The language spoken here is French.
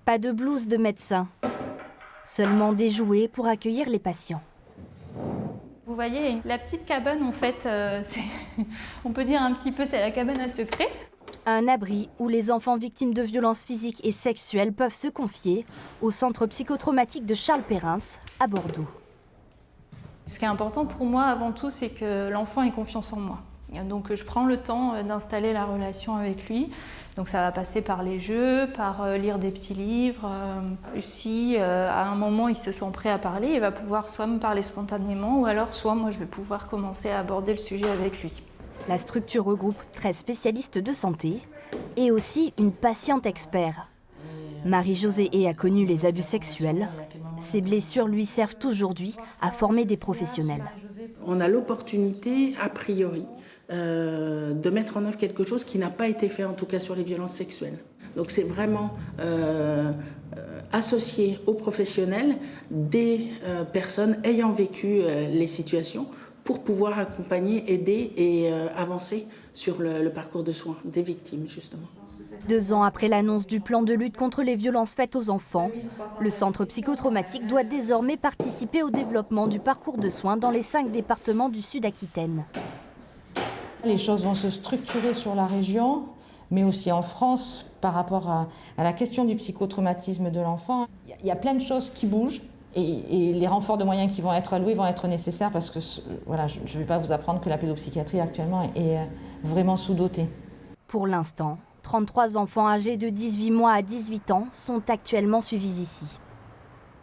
Pas de blouse de médecin, seulement des jouets pour accueillir les patients. Vous voyez, la petite cabane, en fait, on peut dire un petit peu, c'est la cabane à secret. Un abri où les enfants victimes de violences physiques et sexuelles peuvent se confier au centre psychotraumatique de Charles Perrins à Bordeaux. Ce qui est important pour moi, avant tout, c'est que l'enfant ait confiance en moi. Donc je prends le temps d'installer la relation avec lui. Donc ça va passer par les jeux, par lire des petits livres. Si à un moment il se sent prêt à parler, il va pouvoir soit me parler spontanément ou alors soit moi je vais pouvoir commencer à aborder le sujet avec lui. La structure regroupe 13 spécialistes de santé et aussi une patiente expert. Marie-Josée a connu les abus sexuels. Ses blessures lui servent aujourd'hui à former des professionnels. On a l'opportunité, a priori, de mettre en œuvre quelque chose qui n'a pas été fait, en tout cas sur les violences sexuelles. Donc c'est vraiment associer aux professionnels des personnes ayant vécu les situations pour pouvoir accompagner, aider et avancer sur le parcours de soins des victimes, justement. 2 ans après l'annonce du plan de lutte contre les violences faites aux enfants, le centre psychotraumatique doit désormais participer au développement du parcours de soins dans les 5 départements du Sud-Aquitaine. Les choses vont se structurer sur la région, mais aussi en France par rapport à la question du psychotraumatisme de l'enfant. Il y a plein de choses qui bougent et les renforts de moyens qui vont être alloués vont être nécessaires parce que voilà, je ne vais pas vous apprendre que la pédopsychiatrie actuellement est vraiment sous-dotée. Pour l'instant, 33 enfants âgés de 18 mois à 18 ans sont actuellement suivis ici.